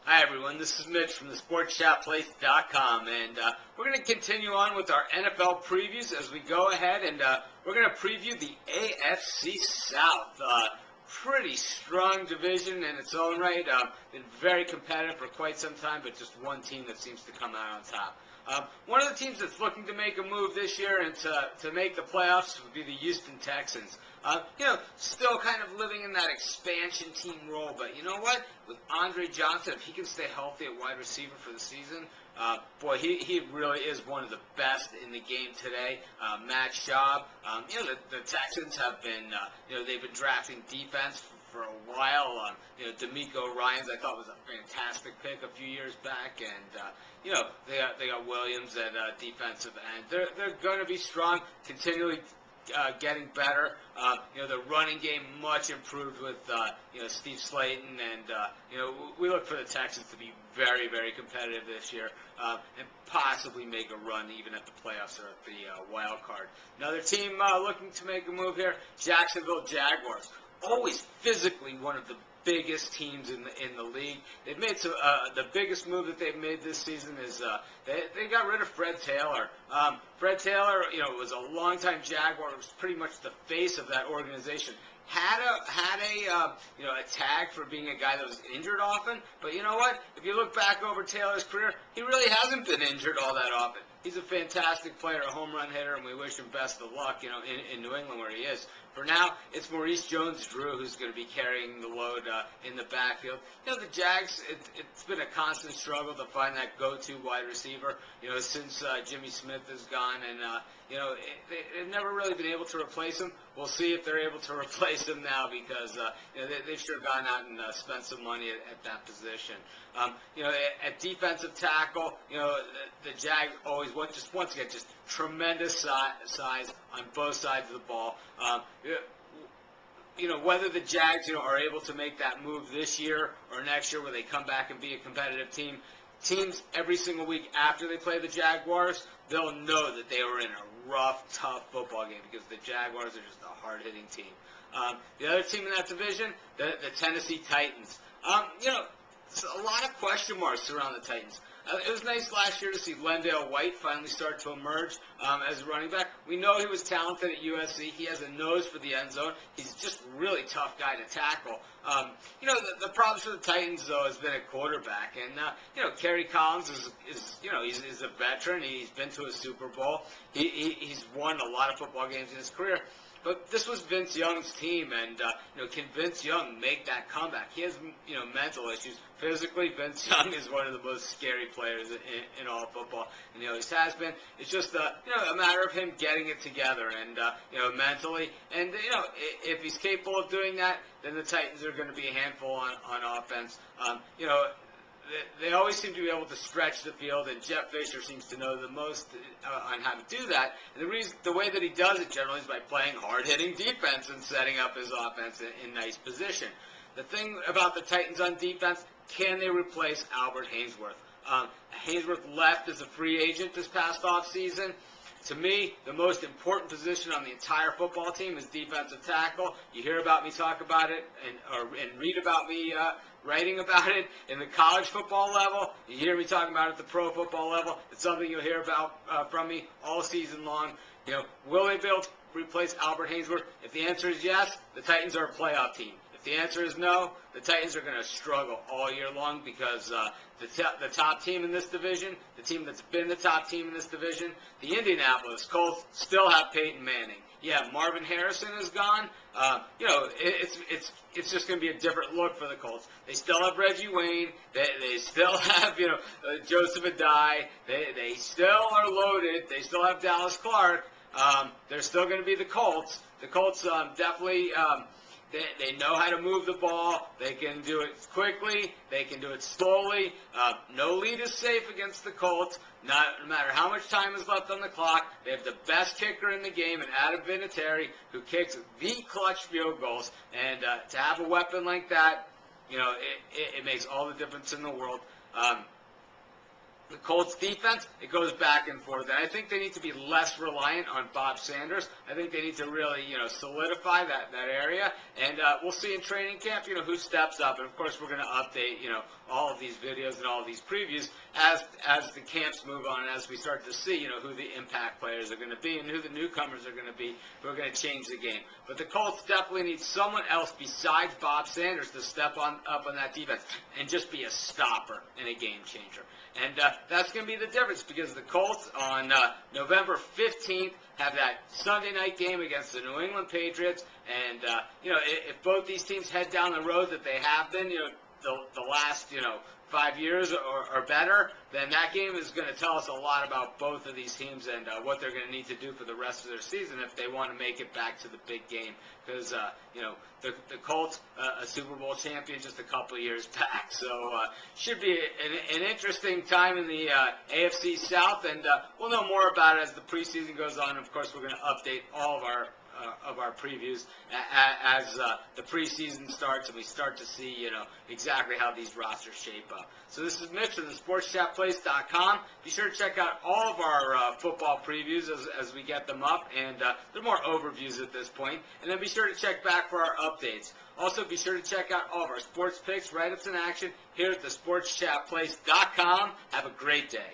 Hi everyone, this is Mitch from the SportsShopPlace.com, and we're going to continue on with our NFL previews as we go ahead, and we're going to preview the AFC South. Pretty strong division in its own right. Been very competitive for quite some time, but just one team that seems to come out on top. One of the teams that's looking to make a move this year and to make the playoffs would be the Houston Texans. Still kind of living in that expansion team role, but you know what? With Andre Johnson, if he can stay healthy at wide receiver for the season, boy, he really is one of the best in the game today. Matt Schaub, the Texans have been, they've been drafting defense for a while. D'Amico Ryans, I thought was a fantastic pick a few years back, and they got Williams at defensive end. They're going to be strong, continually getting better. The running game much improved with Steve Slayton, and we look for the Texans to be very, very competitive this year and possibly make a run even at the playoffs or at the wild card. Another team looking to make a move here, Jacksonville Jaguars. Always physically one of the biggest teams in the league. They've made the biggest move that they've made this season is they got rid of Fred Taylor. Fred Taylor, was a longtime Jaguar. Was pretty much the face of that organization. Had a tag for being a guy that was injured often, but you know what? If you look back over Taylor's career, he really hasn't been injured all that often. He's a fantastic player, a home run hitter, and we wish him best of luck, in New England where he is. For now, it's Maurice Jones-Drew who's going to be carrying the load in the backfield. The Jags, it's been a constant struggle to find that go-to wide receiver, since Jimmy Smith is gone, and they've never really been able to replace him. We'll see if they're able to replace him now because they've sure gone out and spent some money at that position. At defensive tackle, the Jags always once again just tremendous size on both sides of the ball. Whether the Jags are able to make that move this year or next year where they come back and be a competitive team. Teams every single week after they play the Jaguars, they'll know that they were in a rough, tough football game because the Jaguars are just a hard-hitting team. The other team in that division, the Tennessee Titans. A lot of question marks surround the Titans. It was nice last year to see Lendale White finally start to emerge as a running back. We know he was talented at USC. He has a nose for the end zone. He's just a really tough guy to tackle. The problems for the Titans, though, has been at quarterback. And, Kerry Collins is he's a veteran. He's been to a Super Bowl. He's won a lot of football games in his career. But this was Vince Young's team, and can Vince Young make that comeback? He has mental issues. Physically, Vince Young is one of the most scary players in all football, and he always has been. It's just a matter of him getting it together, and mentally, and if he's capable of doing that, then the Titans are going to be a handful on offense. They always seem to be able to stretch the field, and Jeff Fisher seems to know the most on how to do that. And the way that he does it generally is by playing hard-hitting defense and setting up his offense in nice position. The thing about the Titans on defense, can they replace Albert Haynesworth? Haynesworth left as a free agent this past offseason. To me, the most important position on the entire football team is defensive tackle. You hear about me talk about it and read about me writing about it in the college football level. You hear me talking about it at the pro football level. It's something you'll hear about from me all season long. Will they be able to replace Albert Haynesworth? If the answer is yes, the Titans are a playoff team. If the answer is no, the Titans are going to struggle all year long because the top team in this division, the team that's been the top team in this division, the Indianapolis Colts still have Peyton Manning. Yeah, Marvin Harrison is gone. It's just going to be a different look for the Colts. They still have Reggie Wayne. They still have Joseph Adai. They still are loaded. They still have Dallas Clark. They're still going to be the Colts. The Colts definitely. They know how to move the ball. They can do it quickly. They can do it slowly. No lead is safe against the Colts. No matter how much time is left on the clock, they have the best kicker in the game, and Adam Vinatieri, who kicks the clutch field goals. And to have a weapon like that, it makes all the difference in the world. The Colts defense, it goes back and forth. And I think they need to be less reliant on Bob Sanders. I think they need to really, solidify that area. And we'll see in training camp, who steps up. And, of course, we're going to update, all of these videos and all of these previews as the camps move on and as we start to see, who the impact players are going to be and who the newcomers are going to be who are going to change the game. But the Colts definitely need someone else besides Bob Sanders to step up on that defense and just be a stopper and a game changer. And that's going to be the difference because the Colts on November 15th have that Sunday night game against the New England Patriots. And, if both these teams head down the road that they have been, the last, 5 years or better, then that game is going to tell us a lot about both of these teams and what they're going to need to do for the rest of their season if they want to make it back to the big game. Because, the Colts, a Super Bowl champion just a couple of years back. So, should be an interesting time in the AFC South, and we'll know more about it as the preseason goes on. Of course, we're going to update all of our previews as the preseason starts and we start to see, exactly how these rosters shape up. So this is Mitch from the SportsChatPlace.com. Be sure to check out all of our football previews as we get them up, and they're more overviews at this point. And then be sure to check back for our updates. Also, be sure to check out all of our sports picks, write-ups, and action here at the SportsChatPlace.com. Have a great day.